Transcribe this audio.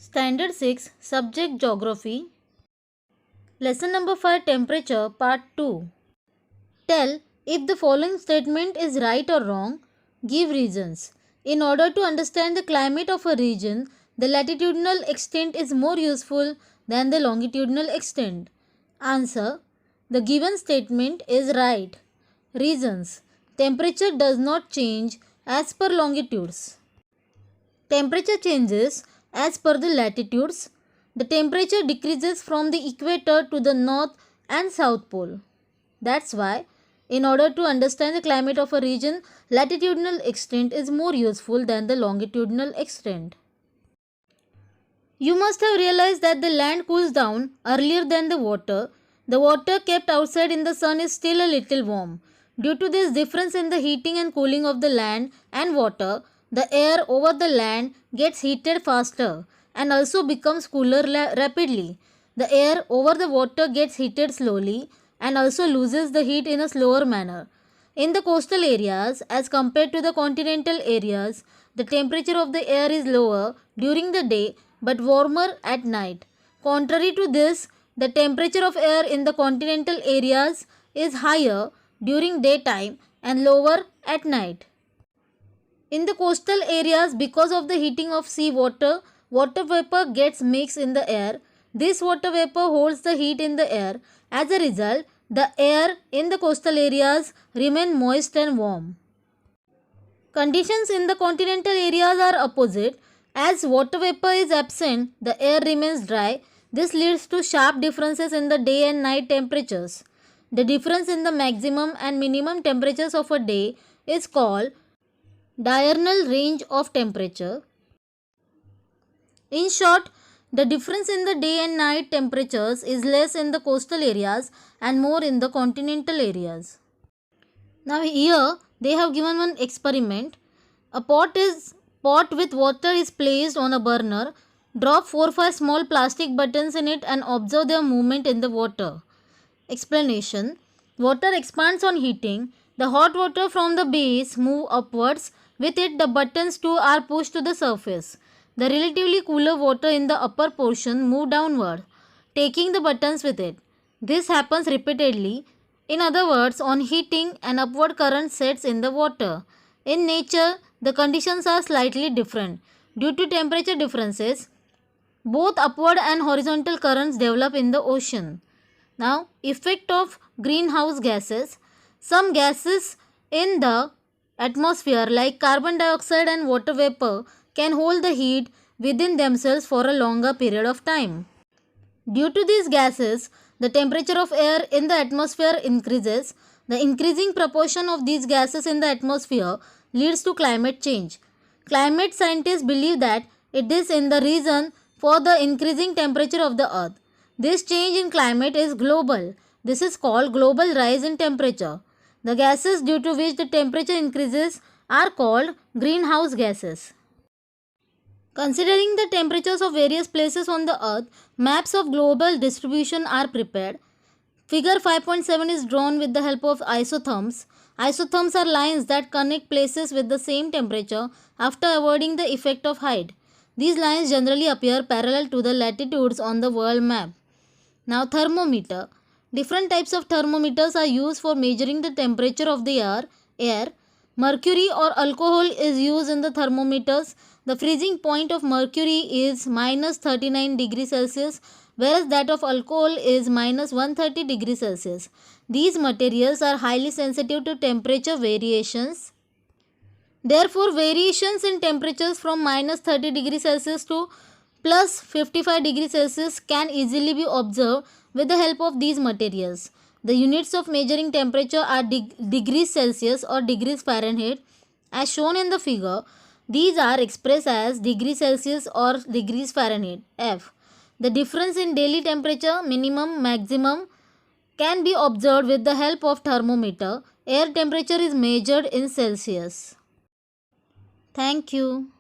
Standard 6 Subject Geography Lesson number 5 Temperature Part 2 Tell if the following statement is right or wrong. Give reasons. In order to understand the climate of a region, the latitudinal extent is more useful than the longitudinal extent. Answer. The given statement is right. Reasons. Temperature does not change as per longitudes. Temperature changes as per the latitudes. The temperature decreases from the equator to the north and south pole. That's why, in order to understand the climate of a region, latitudinal extent is more useful than the longitudinal extent. You must have realized that the land cools down earlier than the water. The water kept outside in the sun is still a little warm. Due to this difference in the heating and cooling of the land and water, the air over the land gets heated faster and also becomes cooler rapidly. The air over the water gets heated slowly and also loses the heat in a slower manner. In the coastal areas, as compared to the continental areas, the temperature of the air is lower during the day but warmer at night. Contrary to this, the temperature of air in the continental areas is higher during daytime and lower at night. In the coastal areas, because of the heating of sea water, water vapor gets mixed in the air. This water vapor holds the heat in the air. As a result, the air in the coastal areas remain moist and warm. Conditions in the continental areas are opposite. As water vapor is absent, the air remains dry. This leads to sharp differences in the day and night temperatures. The difference in the maximum and minimum temperatures of a day is called diurnal range of temperature. In short, the difference in the day and night temperatures is less in the coastal areas and more in the continental areas. Now here they have given one experiment. A pot with water is placed on a burner. Drop 4 or 5 small plastic buttons in it and observe their movement in the water. Explanation. Water expands on heating. The hot water from the base move upwards. With it, the buttons too are pushed to the surface. The relatively cooler water in the upper portion move downward, taking the buttons with it. This happens repeatedly. In other words, on heating, an upward current sets in the water. In nature, the conditions are slightly different. Due to temperature differences, both upward and horizontal currents develop in the ocean. Now, effect of greenhouse gases. Some gases in the atmosphere like carbon dioxide and water vapor can hold the heat within themselves for a longer period of time. Due to these gases, the temperature of air in the atmosphere increases. The increasing proportion of these gases in the atmosphere leads to climate change. Climate scientists believe that it is in the reason for the increasing temperature of the earth. This change in climate is global. This is called global rise in temperature. The gases due to which the temperature increases are called greenhouse gases. Considering the temperatures of various places on the earth, maps of global distribution are prepared. Figure 5.7 is drawn with the help of isotherms. Isotherms are lines that connect places with the same temperature after avoiding the effect of height. These lines generally appear parallel to the latitudes on the world map. Now, thermometer. Different types of thermometers are used for measuring the temperature of the air. Mercury or alcohol is used in the thermometers. The freezing point of mercury is minus 39 degrees Celsius, whereas that of alcohol is minus 130 degrees Celsius. These materials are highly sensitive to temperature variations. Therefore, variations in temperatures from minus 30 degrees Celsius to plus 55 degrees Celsius can easily be observed with the help of these materials. The units of measuring temperature are degrees Celsius or degrees Fahrenheit. As shown in the figure, these are expressed as degrees Celsius or degrees Fahrenheit, F. The difference in daily temperature, minimum, maximum, can be observed with the help of thermometer. Air temperature is measured in Celsius. Thank you.